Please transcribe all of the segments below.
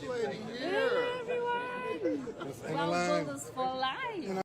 lady here. Everyone. Well, Bullets for life.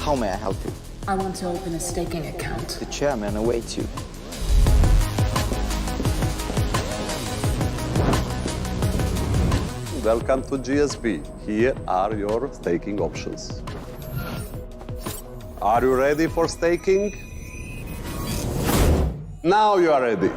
How may I help you? I want to open a staking account. The chairman awaits you. Welcome to GSB. Here are your staking options. Are you ready for staking? Now you are ready.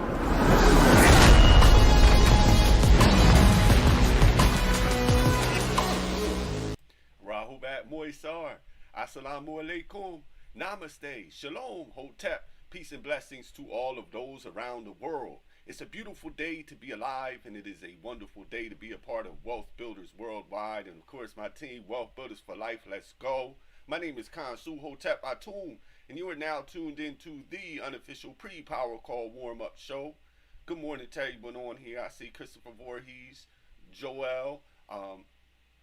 Rahubat Moisar, Assalamu alaikum, Namaste, Shalom, Hotep, peace and blessings to all of those around the world. It's a beautiful day to be alive, and it is a wonderful day to be a part of Wealth Builders Worldwide, and of course my team, Wealth Builders for Life. Let's go. My name is Concierge Hotep Atum, and you are now tuned into the unofficial pre-power call warm-up show. Good morning to everyone on here. I see Christopher Voorhees, Joel,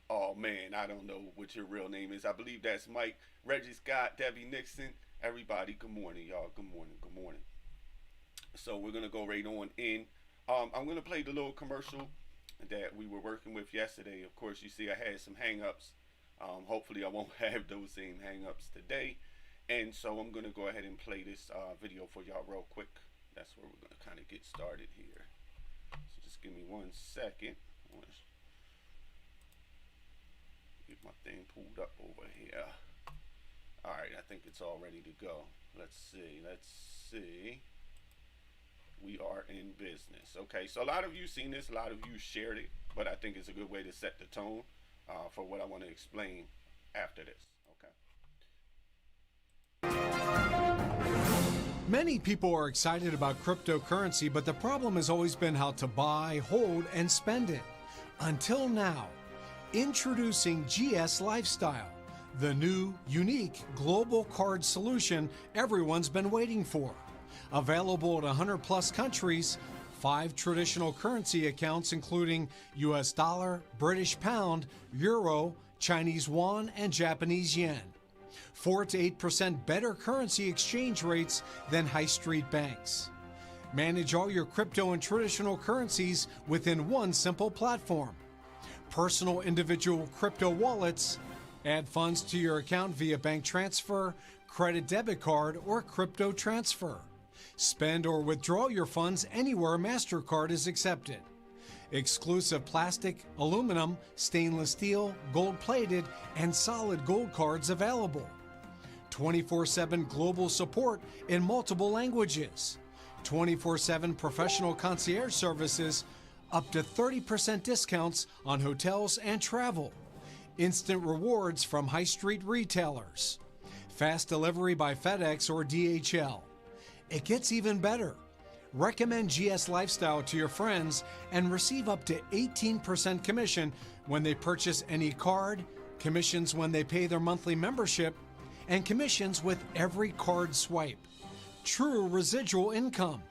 oh man, I don't know what your real name is. I believe that's Mike, Reggie Scott, Debbie Nixon. Everybody, good morning, y'all. Good morning, good morning. So we're gonna go right on in. I'm gonna play the little commercial that we were working with yesterday. Of course, you see I had some hang-ups. Hopefully I won't have those same hang-ups today. And so I'm gonna go ahead and play this video for y'all real quick. That's where we're gonna kind of get started here. So just give me 1 second. Get my thing pulled up over here. All right, I think it's all ready to go. Let's see. We are in business. Okay, so a lot of you seen this, a lot of you shared it, but I think it's a good way to set the tone for what I want to explain after this. Okay. Many people are excited about cryptocurrency, but the problem has always been how to buy, hold, and spend it. Until now. Introducing GSLifestyle, the new, unique global card solution everyone's been waiting for. Available at 100 plus countries, 5 traditional currency accounts including US dollar, British pound, euro, Chinese yuan, and Japanese yen. 4 to 8% better currency exchange rates than high street banks. Manage all your crypto and traditional currencies within one simple platform. Personal individual crypto wallets. Add funds to your account via bank transfer, credit debit card, or crypto transfer. Spend or withdraw your funds anywhere MasterCard is accepted. Exclusive plastic, aluminum, stainless steel, gold-plated, and solid gold cards available. 24/7 global support in multiple languages. 24/7 professional concierge services, up to 30% discounts on hotels and travel. Instant rewards from high street retailers. Fast delivery by FedEx or DHL. It gets even better. Recommend GS Lifestyle to your friends and receive up to 18% commission when they purchase any card, commissions when they pay their monthly membership, and commissions with every card swipe. True residual income.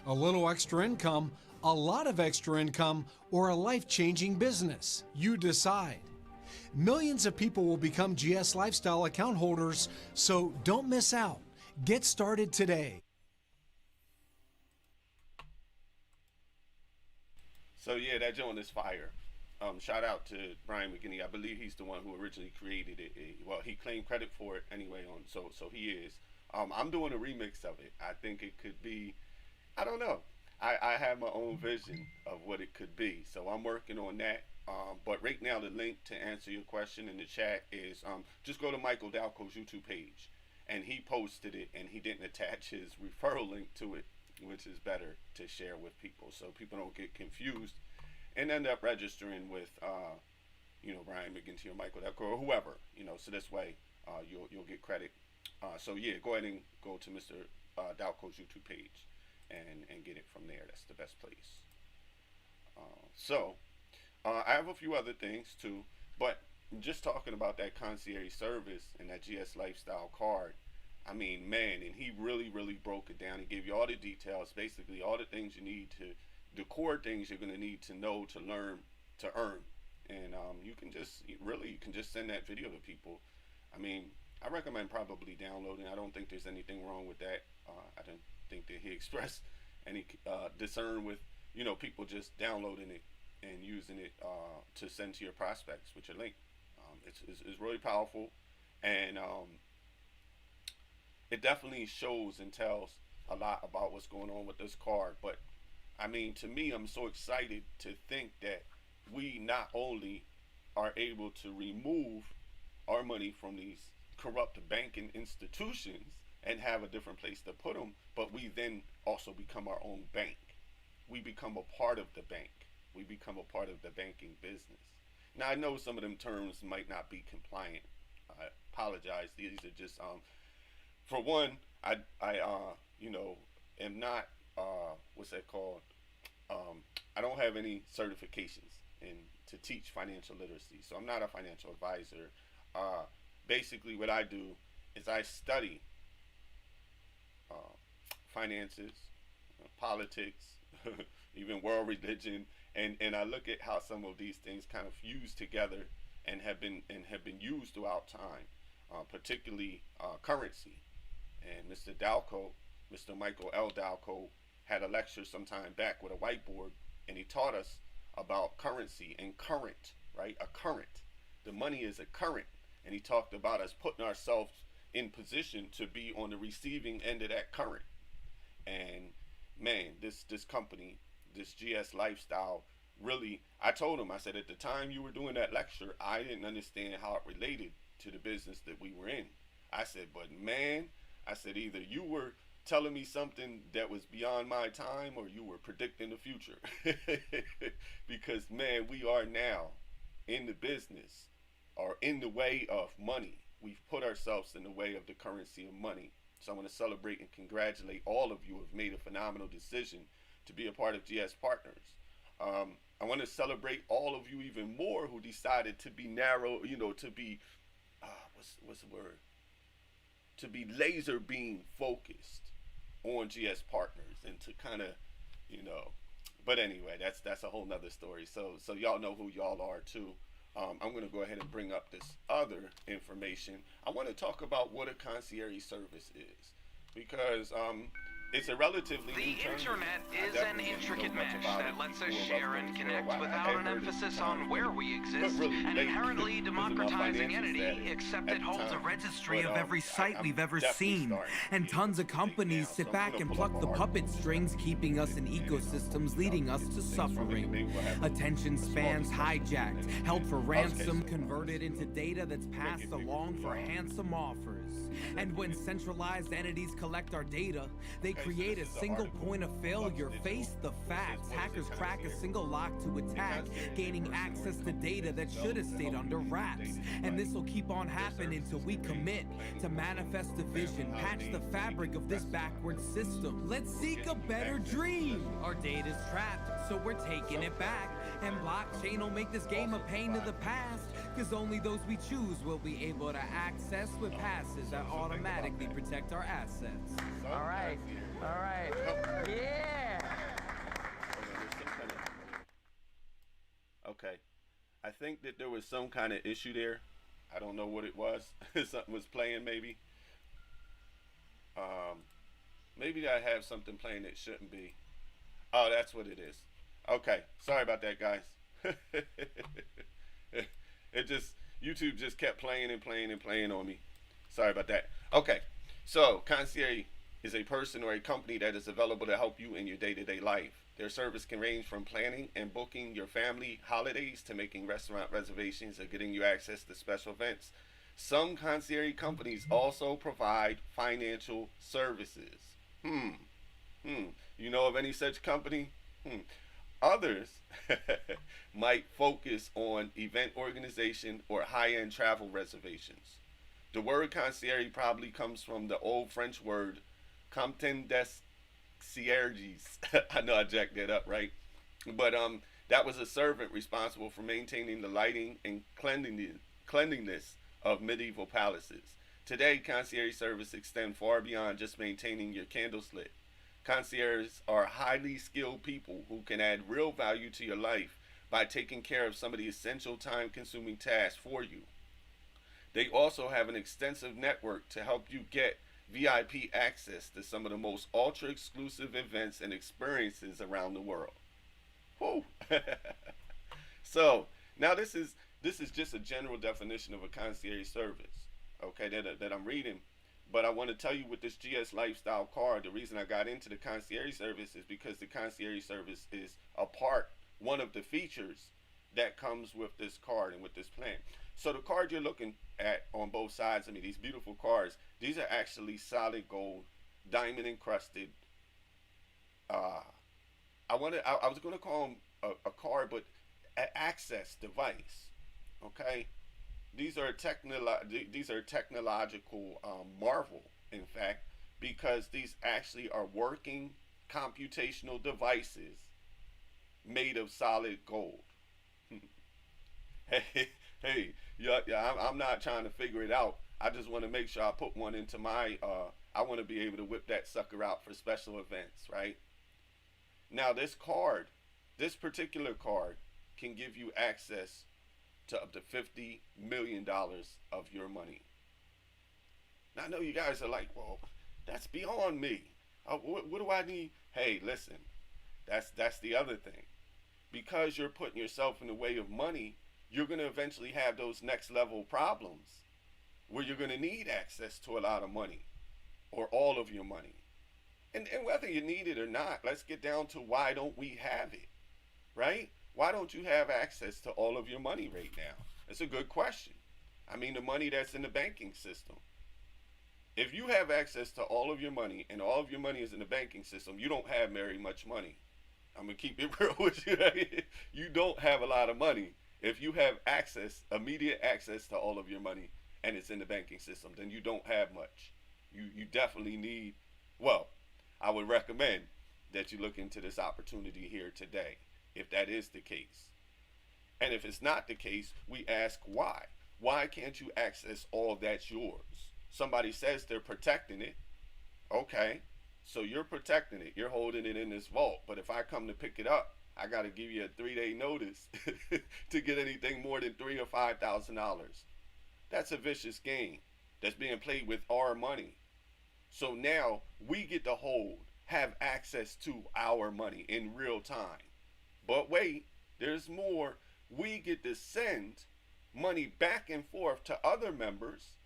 A little extra income, a lot of extra income, or a life-changing business. You decide. Millions of people will become GS Lifestyle account holders, so don't miss out. Get started today. So yeah, that joint is fire. Shout out to Brian McGinney. I believe he's the one who originally created it. Well, he claimed credit for it anyway. So he is. I'm doing a remix of it. I think it could be. I don't know. I have my own vision of what it could be. So I'm working on that. But right now, the link to answer your question in the chat is just go to Michael Dalco's YouTube page, and he posted it, and he didn't attach his referral link to it, which is better to share with people so people don't get confused and end up registering with Brian McGinty or Michael Dalco or whoever, so this way you'll get credit. So yeah, go ahead and go to Mr. Dalco's YouTube page and get it from there. That's the best place. I have a few other things too, but just talking about that concierge service and that GS Lifestyle card, I mean, man, and he really, really broke it down. He gave you all the details, basically all the things you need to, the core things you're going to need to know, to learn, to earn. And you can just send that video to people. I mean, I recommend probably downloading. I don't think there's anything wrong with that. I don't think that he expressed any discern with, people just downloading it and using it to send to your prospects with your link. It's really powerful, and it definitely shows and tells a lot about what's going on with this card. But I mean, to me, I'm so excited to think that we not only are able to remove our money from these corrupt banking institutions and have a different place to put them, but we then also become our own bank. We become a part of the bank. We become a part of the banking business. Now, I know some of them terms might not be compliant. I apologize. These are just, for one, I am not, what's that called? I don't have any certifications to teach financial literacy. So I'm not a financial advisor. Basically, what I do is I study finances, politics, even world religion, and I look at how some of these things kind of fuse together and have been used throughout time, particularly currency. And Mr. Dalco, Mr. Michael L. Dalco, had a lecture some time back with a whiteboard, and he taught us about currency and current, right? A current. The money is a current, and he talked about us putting ourselves in position to be on the receiving end of that current. And man, this company, this GS Lifestyle, really, I told him, I said, at the time you were doing that lecture, I didn't understand how it related to the business that we were in. I said, but man, I said, either you were telling me something that was beyond my time or you were predicting the future. Because man, we are now in the business or in the way of money. We've put ourselves in the way of the currency of money. So I want to celebrate and congratulate all of you who have made a phenomenal decision to be a part of GS Partners. I want to celebrate all of you even more who decided to be narrow, to be, what's the word? To be laser beam focused on GS Partners and to kind of, but anyway, that's a whole nother story. So y'all know who y'all are too. I'm going to go ahead and bring up this other information. I want to talk about what a concierge service is, because it's a relatively The new term. internet is an intricate mesh that lets us share and connect without an emphasis on where we exist. An inherently democratizing entity, except it holds a registry of every site we've ever seen. And tons of companies sit back and pluck the puppet strings, keeping us in ecosystems, leading us to suffering. Attention spans hijacked, held for ransom, converted into data that's passed along for handsome offers. And when centralized entities collect our data, they create a single point of failure. Face the facts. Hackers crack a single lock to attack, gaining access to data that should have stayed under wraps. And this will keep on happening until we commit to manifest a vision, patch the fabric of this backward system. Let's seek a better dream. Our data's trapped, so we're taking it back. And blockchain will make this game a pain to the past, because only those we choose will be able to access with passes that automatically protect our assets. All right. Yeah. Okay. I think that there was some kind of issue there. I don't know what it was. Something was playing, maybe. Maybe I have something playing that shouldn't be. Oh, that's what it is. Okay. Sorry about that, guys. YouTube just kept playing on me. Sorry about that. Okay. So, concierge is a person or a company that is available to help you in your day-to-day life. Their service can range from planning and booking your family holidays to making restaurant reservations or getting you access to special events. Some concierge companies also provide financial services. You know of any such company? Others might focus on event organization or high-end travel reservations. The word concierge probably comes from the old French word cant des concierges. I know I jacked that up, right? But that was a servant responsible for maintaining the lighting and cleanliness of medieval palaces. Today, concierge service extend far beyond just maintaining your candles lit. Concierges are highly skilled people who can add real value to your life by taking care of some of the essential time-consuming tasks for you. They also have an extensive network to help you get VIP access to some of the most ultra-exclusive events and experiences around the world. Whew. So, now this is just a general definition of a concierge service, okay, that I'm reading. But I want to tell you with this GSLifestyle card, the reason I got into the concierge service is because the concierge service is one of the features that comes with this card and with this plan. So the card you're looking at on both sides of me, these beautiful cards, these are actually solid gold, diamond encrusted. I was going to call them a card, but an access device. Okay. These are technological marvel, in fact, because these actually are working computational devices made of solid gold. hey, I'm not trying to figure it out. I just want to make sure I put one into my, I want to be able to whip that sucker out for special events, right? Now this particular card can give you access to up to $50 million of your money. Now I know you guys are like, well, that's beyond me. What do I need? Hey, listen, that's the other thing. Because you're putting yourself in the way of money, you're going to eventually have those next level problems where you're going to need access to a lot of money or all of your money. And whether you need it or not, let's get down to why don't we have it, right? Why don't you have access to all of your money right now? It's a good question. I mean, the money that's in the banking system. If you have access to all of your money and all of your money is in the banking system, you don't have very much money. I'm going to keep it real with you. You don't have a lot of money. If you have access, immediate access to all of your money and it's in the banking system, then you don't have much. You definitely need, well, I would recommend that you look into this opportunity here today, if that is the case. And if it's not the case, we ask why. Why can't you access all that's yours? Somebody says they're protecting it. Okay, so you're protecting it. You're holding it in this vault. But if I come to pick it up, I got to give you a 3-day notice to get anything more than $3,000 or $5,000. That's a vicious game that's being played with our money. So now we get to have access to our money in real time. But wait, there's more. We get to send money back and forth to other members,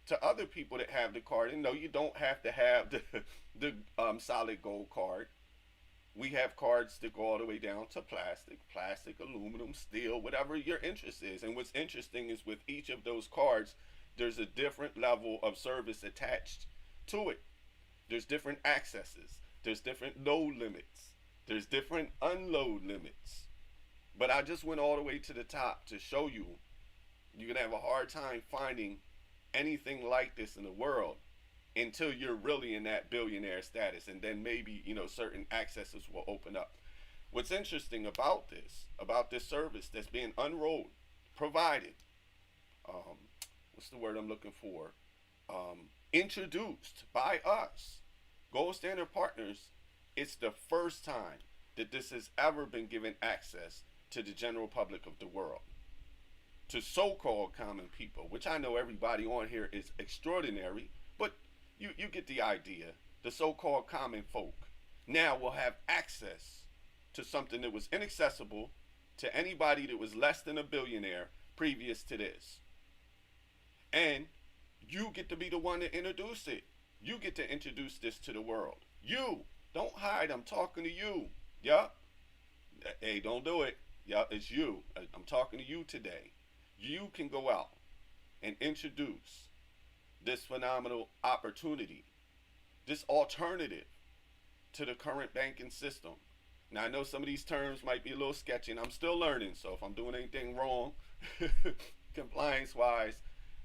to other people that have the card. And no, you don't have to have the solid gold card. We have cards that go all the way down to plastic, aluminum, steel, whatever your interest is. And what's interesting is with each of those cards, there's a different level of service attached to it. There's different accesses. There's different load limits. There's different unload limits. But I just went all the way to the top to show you, you're going to have a hard time finding anything like this in the world until you're really in that billionaire status, and then maybe, you know, certain accesses will open up. What's interesting about this service that's being unrolled, provided, what's the word I'm looking for? Introduced by us, Gold Standard Partners, it's the first time that this has ever been given access to the general public of the world, to so-called common people, which I know everybody on here is extraordinary, but you get the idea. The so-called common folk now will have access to something that was inaccessible to anybody that was less than a billionaire previous to this. And you get to be the one to introduce it. You get to introduce this to the world. You, don't hide, I'm talking to you. Yup. Hey, don't do it. Yup, it's you. I'm talking to you today. You can go out and introduce this phenomenal opportunity, this alternative to the current banking system. Now, I know some of these terms might be a little sketchy, and I'm still learning, so if I'm doing anything wrong, compliance-wise,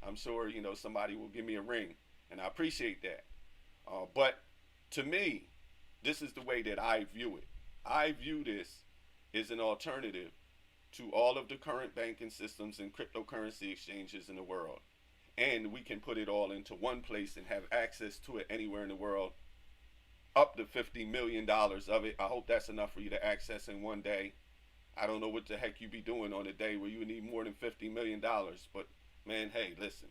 I'm sure, you know, somebody will give me a ring, and I appreciate that. But to me, this is the way that I view it. I view this as an alternative to all of the current banking systems and cryptocurrency exchanges in the world. And we can put it all into one place and have access to it anywhere in the world, up to $50 million of it. I hope that's enough for you to access in one day. I don't know what the heck you be doing on a day where you need more than $50 million, but man, hey, listen.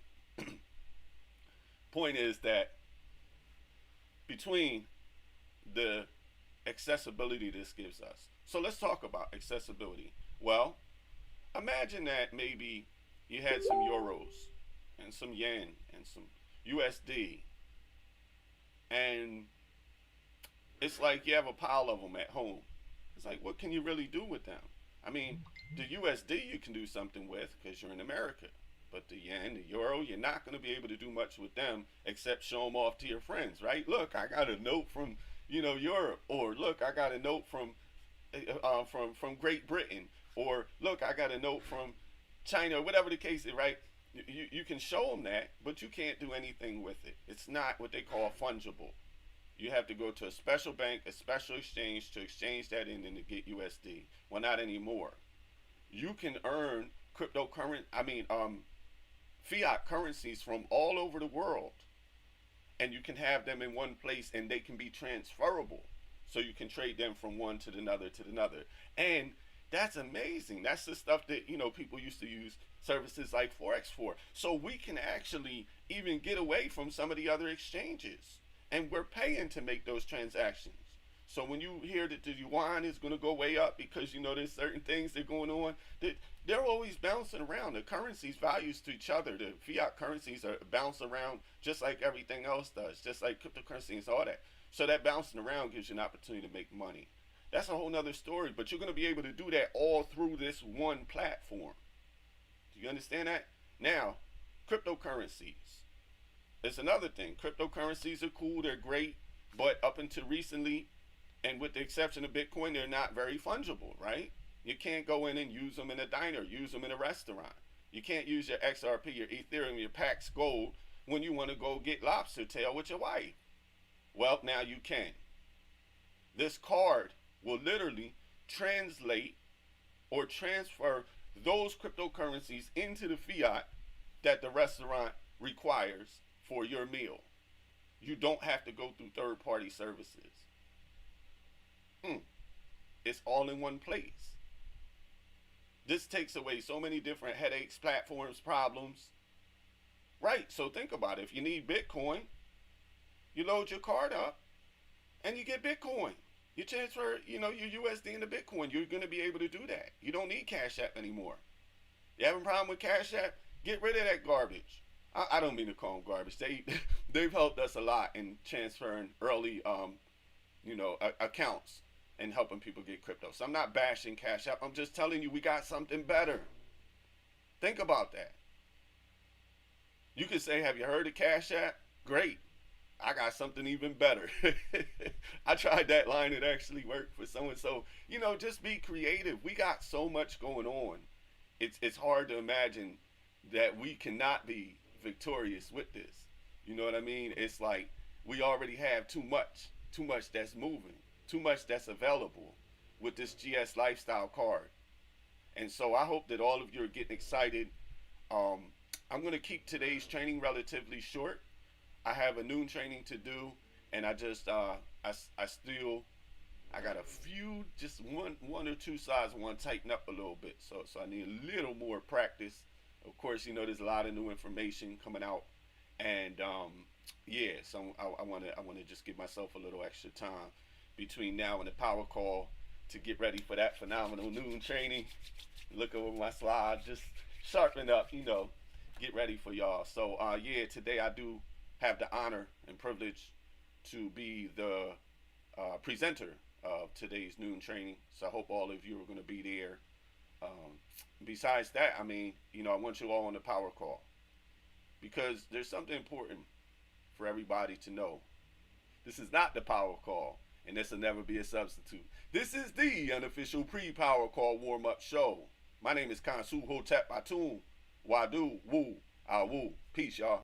Point is that between the accessibility this gives us. So let's talk about accessibility. Well, imagine that maybe you had some euros and some yen and some USD, and it's like you have a pile of them at home. It's like, what can you really do with them? I mean, the USD you can do something with because you're in America, but the yen, the euro, you're not going to be able to do much with them except show them off to your friends, right? Look, I got a note from, you know, Europe, or look, I got a note from Great Britain, or look, I got a note from China, or whatever the case is, right? You can show them that, but you can't do anything with it. It's not what they call fungible. You have to go to a special bank, a special exchange to exchange that in and to get USD. Well, not anymore. You can earn fiat currencies from all over the world, and you can have them in one place, and they can be transferable. So you can trade them from one to another to another. And that's amazing. That's the stuff that, you know, people used to use services like Forex for. So we can actually even get away from some of the other exchanges, and we're paying to make those transactions. So when you hear that the yuan is going to go way up because, you know, there's certain things that are going on, that they're always bouncing around. The currencies values to each other. The fiat currencies are bounce around just like everything else does, just like cryptocurrency and all that. So that bouncing around gives you an opportunity to make money. That's a whole nother story, but you're going to be able to do that all through this one platform. Do you understand that? Now, cryptocurrencies. It's another thing. Cryptocurrencies are cool, they're great, but up until recently, and with the exception of Bitcoin, they're not very fungible, right? You can't go in and use them in a diner, use them in a restaurant. You can't use your XRP, your Ethereum, your Pax Gold when you want to go get lobster tail with your wife. Well, now you can. This card will literally translate or transfer those cryptocurrencies into the fiat that the restaurant requires for your meal. You don't have to go through third-party services. It's all in one place. This takes away so many different headaches, platforms, problems. Right, so think about it. If you need Bitcoin, you load your card up and you get Bitcoin. You transfer, your USD into Bitcoin. You're going to be able to do that. You don't need Cash App anymore. You having a problem with Cash App? Get rid of that garbage. I don't mean to call them garbage. They've helped us a lot in transferring early, accounts and helping people get crypto. So I'm not bashing Cash App. I'm just telling you we got something better. Think about that. You could say, have you heard of Cash App? Great. I got something even better. I tried that line. It actually worked for someone. So, just be creative. We got so much going on. It's hard to imagine that we cannot be victorious with this. You know what I mean? It's like we already have too much that's moving, too much that's available with this GSLifestyle Card. And so I hope that all of you are getting excited. I'm going to keep today's training relatively short. I have a noon training to do, and I just I got a few, just one or two sides I want to tighten up a little bit. So I need a little more practice. Of course, there's a lot of new information coming out, and so I want to just give myself a little extra time between now and the power call to get ready for that phenomenal noon training. Look over my slide, just sharpen up, get ready for y'all. So today I do have the honor and privilege to be the presenter of today's noon training. So I hope all of you are going to be there. Besides that, I want you all on the power call, because there's something important for everybody to know. This is not the power call, and this will never be a substitute. This is the unofficial pre-power call warm-up show. My name is Concierge Hotep Atum. Wadu, woo, woo. Peace, y'all.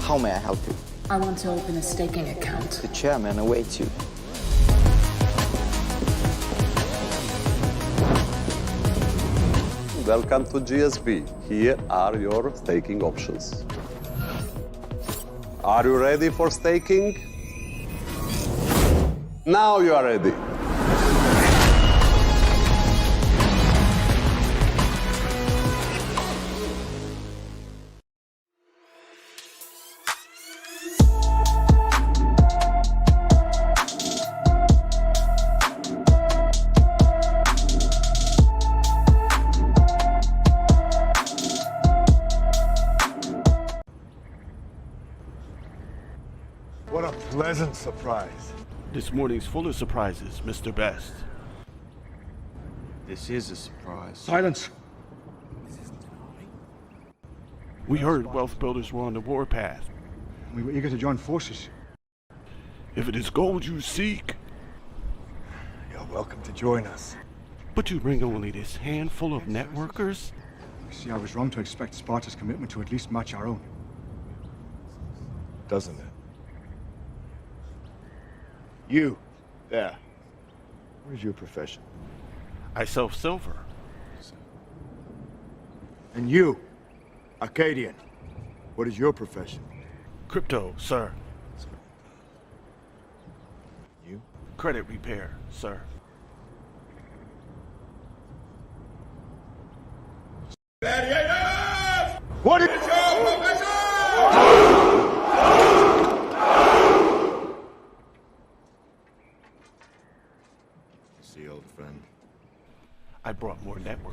How may I help you? I want to open a staking account. The chairman awaits you. Welcome to GSB. Here are your staking options. Are you ready for staking? Now you are ready. What a pleasant surprise. This morning's full of surprises, Mr. Best. This is a surprise. Silence. We heard wealth builders were on the warpath. We were eager to join forces. If it is gold you seek, You're welcome to join us. but you bring only this handful of networkers? You see, I was wrong to expect Sparta's commitment to at least match our own. Doesn't it? You, there. What is your profession? I sell silver. And you, Arcadian. What is your profession? Crypto, sir. You? Credit repair, sir. What is your profession? See, old friend. I brought more network.